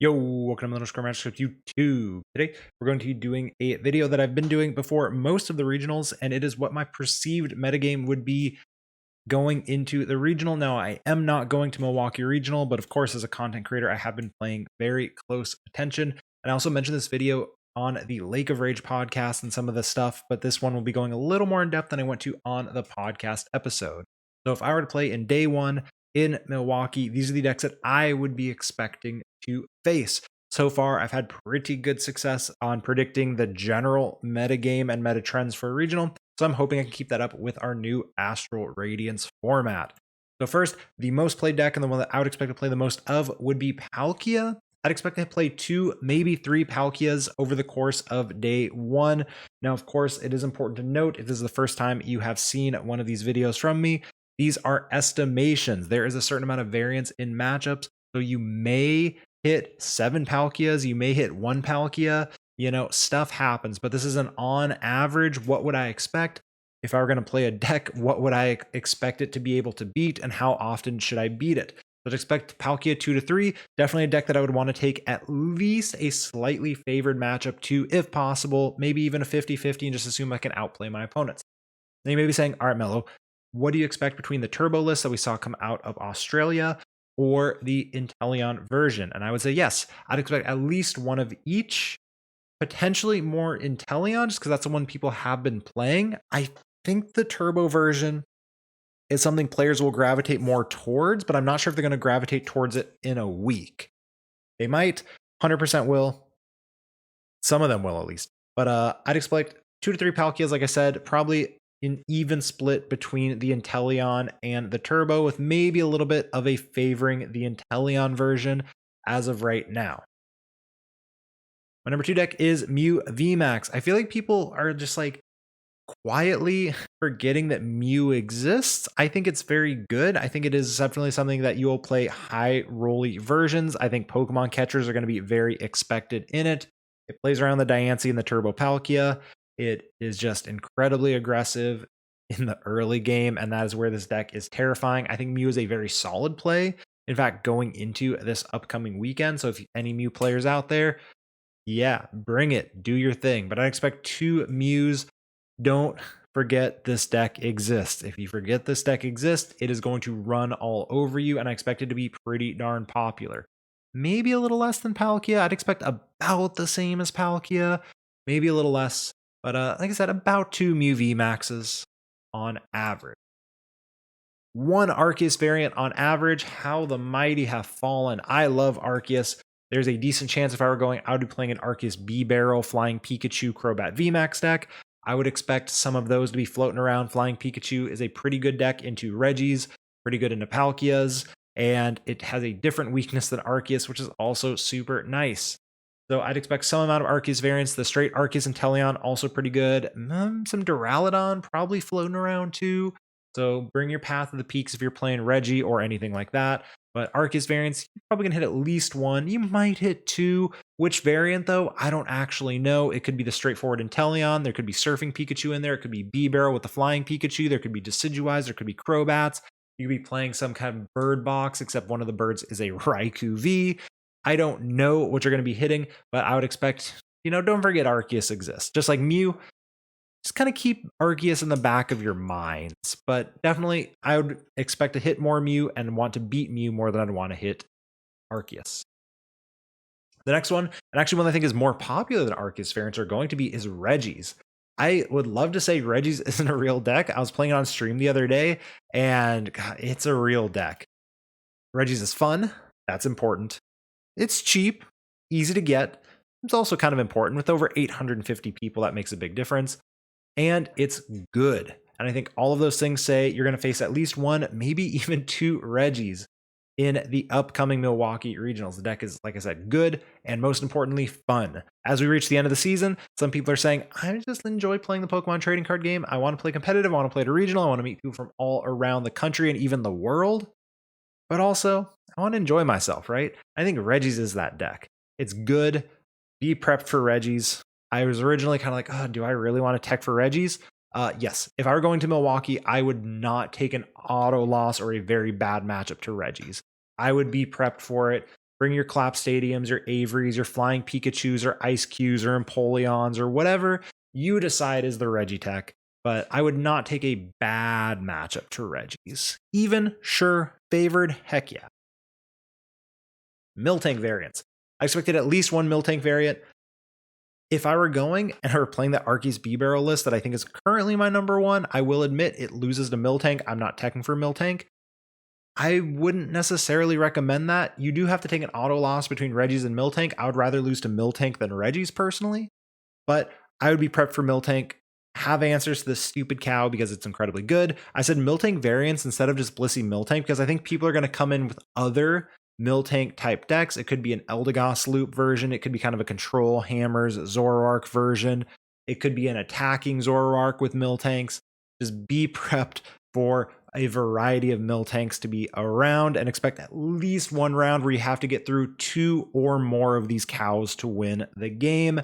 Yo, welcome to the Score Match YouTube. Today, we're going to be doing a video that I've been doing before most of the regionals, and it is what my perceived metagame would be going into the regional. Now, I am not going to Milwaukee Regional, but of course, as a content creator, I have been paying very close attention. And I also mentioned this video on the Lake of Rage podcast and some of the stuff, but this one will be going a little more in depth than I went to on the podcast episode. So if I were to play in day one in Milwaukee, these are the decks that I would be expecting to face. So far, I've had pretty good success on predicting the general meta game and meta trends for a regional. So I'm hoping I can keep that up with our new Astral Radiance format. So first, the most played deck and the one that I would expect to play the most of would be Palkia. I'd expect to play 2, maybe 3 Palkias over the course of day one. Now, of course, it is important to note, if this is the first time you have seen one of these videos from me, these are estimations. There is a certain amount of variance in matchups. So you may hit 7 Palkias, you may hit 1 Palkia, stuff happens, but this is an on average. What would I expect? If I were going to play a deck, what would I expect it to be able to beat, and how often should I beat it? So I'd expect Palkia 2 to 3, definitely a deck that I would want to take at least a slightly favored matchup to, if possible, maybe even a 50-50, and just assume I can outplay my opponents. Then you may be saying, all right, Mello, what do you expect between the turbo list that we saw come out of Australia or the Inteleon version? And I would say, yes, I'd expect at least one of each, potentially more Inteleon, just because that's the one people have been playing. I think the turbo version is something players will gravitate more towards, but I'm not sure if they're going to gravitate towards it in a week. They might, 100% will. Some of them will at least. But I'd expect 2 to 3 Palkias, like I said, probably an even split between the Inteleon and the turbo, with maybe a little bit of a favoring the Inteleon version as of right now. My number 2 deck is Mew VMAX. I feel like people are just like quietly forgetting that Mew exists. I think it's very good. I think it is definitely something that you will play high rolly versions. I think Pokemon catchers are going to be very expected in it. It plays around the Diancie and the Turbo Palkia. It is just incredibly aggressive in the early game, and that is where this deck is terrifying. I think Mew is a very solid play, in fact, going into this upcoming weekend. So if any Mew players out there, yeah, bring it, do your thing. But I expect 2 Mews. Don't forget this deck exists. If you forget this deck exists, it is going to run all over you, and I expect it to be pretty darn popular. Maybe a little less than Palkia. I'd expect about the same as Palkia, maybe a little less. But like I said, about 2 Mew VMAXs on average. 1 Arceus variant on average. How the mighty have fallen. I love Arceus. There's a decent chance if I were going, I would be playing an Arceus B-Barrel, Flying Pikachu, Crobat VMAX deck. I would expect some of those to be floating around. Flying Pikachu is a pretty good deck into Regis, pretty good into Palkias, and it has a different weakness than Arceus, which is also super nice. So I'd expect some amount of Arceus variants. The straight Arceus and Inteleon, also pretty good. Some Duraludon probably floating around too. So bring your Path of the Peaks if you're playing Regi or anything like that. But Arceus variants, you're probably going to hit at least 1. You might hit 2. Which variant, though, I don't actually know. It could be the straightforward Inteleon. There could be Surfing Pikachu in there. It could be B-Barrel with the Flying Pikachu. There could be Decidueyes. There could be Crobats. You could be playing some kind of bird box, except one of the birds is a Raikou V. I don't know what you're going to be hitting, but I would expect, don't forget Arceus exists. Just like Mew, just kind of keep Arceus in the back of your minds. But definitely, I would expect to hit more Mew and want to beat Mew more than I'd want to hit Arceus. The next one, and actually one I think is more popular than Arceus variants are going to be, is Regis. I would love to say Regis isn't a real deck. I was playing it on stream the other day, and God, it's a real deck. Regis is fun. That's important. It's cheap, easy to get. It's also kind of important. With over 850 people, that makes a big difference. And it's good. And I think all of those things say you're going to face at least 1, maybe even 2 Regis in the upcoming Milwaukee regionals. The deck is, like I said, good, and most importantly, fun. As we reach the end of the season, some people are saying, I just enjoy playing the Pokemon Trading Card Game. I want to play competitive. I want to play at a regional. I want to meet people from all around the country and even the world. But also, I want to enjoy myself, right? I think Regis is that deck. It's good. Be prepped for Regis. I was originally kind of like, oh, do I really want to tech for Regis? Yes. If I were going to Milwaukee, I would not take an auto loss or a very bad matchup to Regis. I would be prepped for it. Bring your Clap Stadiums, your Averys, your Flying Pikachus, or Ice Qs, or Empoleons, or whatever you decide is the Regitech. But I would not take a bad matchup to Regis. Even, sure, favored, heck yeah. Miltank variants. I expected at least one Miltank variant. If I were going and I were playing that Arceus B-Barrel list that I think is currently my number one, I will admit it loses to Miltank. I'm not teching for Miltank. I wouldn't necessarily recommend that. You do have to take an auto loss between Regis and Miltank. I would rather lose to Miltank than Regis personally, but I would be prepped for Miltank. Have answers to this stupid cow because it's incredibly good. I said Miltank variants instead of just Blissey Miltank because I think people are going to come in with other Miltank type decks. It could be an Eldegoss loop version. It could be kind of a control hammers Zoroark version. It could be an attacking Zoroark with Miltanks. Just be prepped for a variety of Miltanks to be around and expect at least one round where you have to get through 2 or more of these cows to win the game.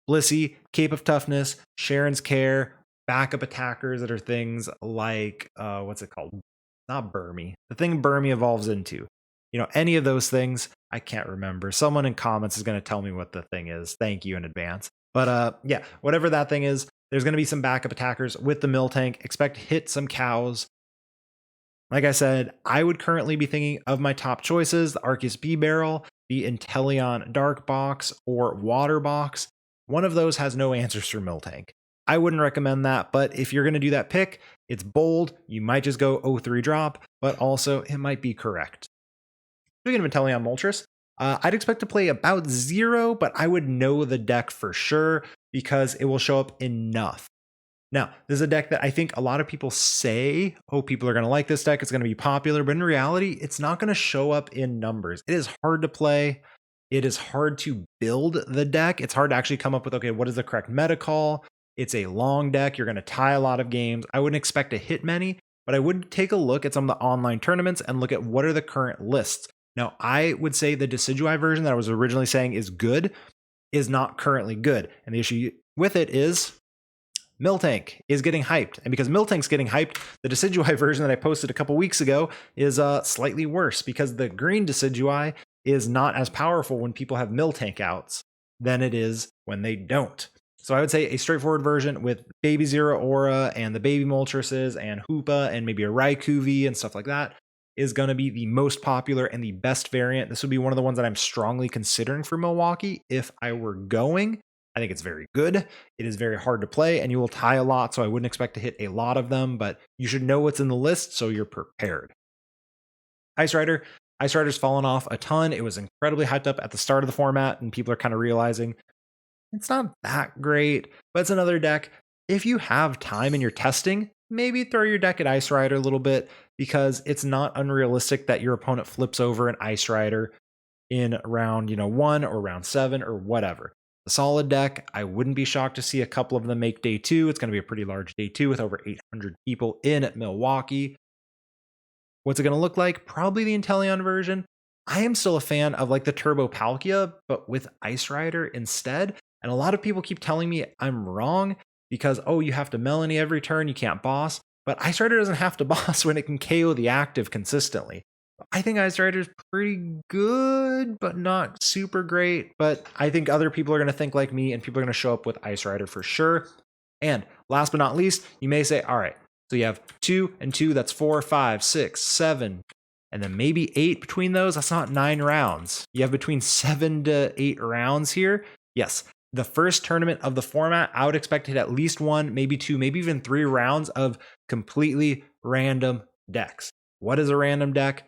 Blissey, Cape of Toughness, Sharon's Care, backup attackers that are things like, what's it called? Not Burmy. The thing Burmy evolves into. You know, any of those things, I can't remember. Someone in comments is going to tell me what the thing is. Thank you in advance. But yeah, whatever that thing is, there's going to be some backup attackers with the Miltank. Expect to hit some cows. Like I said, I would currently be thinking of my top choices, the Arceus B-Barrel, the Inteleon Dark Box, or Water Box. One of those has no answers for Miltank. I wouldn't recommend that, but if you're going to do that pick, it's bold. You might just go 0-3 drop, but also it might be correct. Speaking of Inteleon Moltres, I'd expect to play about 0, but I would know the deck for sure because it will show up enough. Now, this is a deck that I think a lot of people say, oh, people are going to like this deck, it's going to be popular, but in reality, it's not going to show up in numbers. It is hard to play. It is hard to build the deck. It's hard to actually come up with, okay, what is the correct meta call? It's a long deck. You're going to tie a lot of games. I wouldn't expect to hit many, but I would take a look at some of the online tournaments and look at what are the current lists. Now, I would say the Decidueye version that I was originally saying is good is not currently good. And the issue with it is Miltank is getting hyped. And because Miltank's getting hyped, the Decidueye version that I posted a couple weeks ago is slightly worse because the green Decidueye is not as powerful when people have Miltank outs than it is when they don't. So I would say a straightforward version with Baby Zero Aura and the Baby Moltreses and Hoopa and maybe a Raikou V and stuff like that is going to be the most popular and the best variant. This would be one of the ones that I'm strongly considering for Milwaukee if I were going. I think it's very good. It is very hard to play and you will tie a lot, so I wouldn't expect to hit a lot of them, but you should know what's in the list so you're prepared. Ice Rider. Ice Rider's fallen off a ton. It was incredibly hyped up at the start of the format and people are kind of realizing it's not that great, but it's another deck. If you have time in your testing, maybe throw your deck at Ice Rider a little bit because it's not unrealistic that your opponent flips over an Ice Rider in round 1 or round 7 or whatever. A solid deck. I wouldn't be shocked to see a couple of them make day 2. It's going to be a pretty large day 2 with over 800 people in Milwaukee. What's it going to look like? Probably the Inteleon version. I am still a fan of like the Turbo Palkia, but with Ice Rider instead. And a lot of people keep telling me I'm wrong because, oh, you have to Melanie every turn, you can't boss. But Ice Rider doesn't have to boss when it can KO the active consistently. I think Ice Rider is pretty good, but not super great. But I think other people are going to think like me and people are going to show up with Ice Rider for sure. And last but not least, you may say, all right, so you have 2 and 2, that's 4, 5, 6, 7, and then maybe 8 between those. That's not 9 rounds. You have between 7 to 8 rounds here. Yes, the first tournament of the format, I would expect to hit at least 1, maybe 2, maybe even 3 rounds of completely random decks. What is a random deck?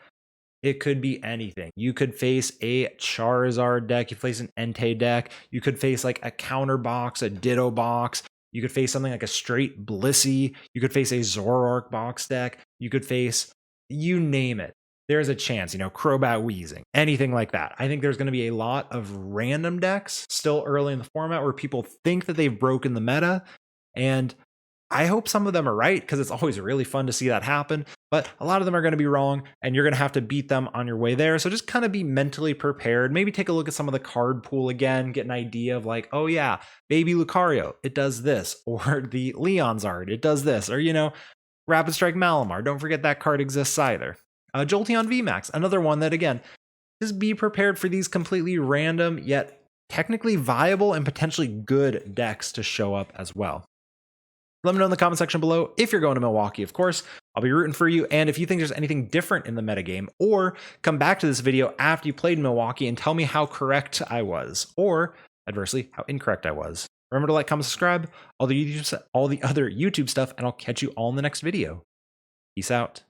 It could be anything. You could face a Charizard deck. You face an Entei deck. You could face like a counter box, a Ditto box. You could face something like a straight Blissey. You could face a Zoroark box deck. You could face, you name it. There's a chance, Crobat Weezing, anything like that. I think there's going to be a lot of random decks still early in the format where people think that they've broken the meta. And I hope some of them are right because it's always really fun to see that happen. But a lot of them are going to be wrong and you're going to have to beat them on your way there. So just kind of be mentally prepared. Maybe take a look at some of the card pool again, get an idea of like, oh yeah, Baby Lucario, it does this. Or the Leon's art, it does this. Or, Rapid Strike Malamar, don't forget that card exists either. Jolteon VMAX, another one that, again, just be prepared for these completely random yet technically viable and potentially good decks to show up as well. Let me know in the comment section below if you're going to Milwaukee, of course. I'll be rooting for you. And if you think there's anything different in the metagame, or come back to this video after you played Milwaukee and tell me how correct I was, or adversely, how incorrect I was. Remember to like, comment, subscribe, all the other YouTube stuff, and I'll catch you all in the next video. Peace out.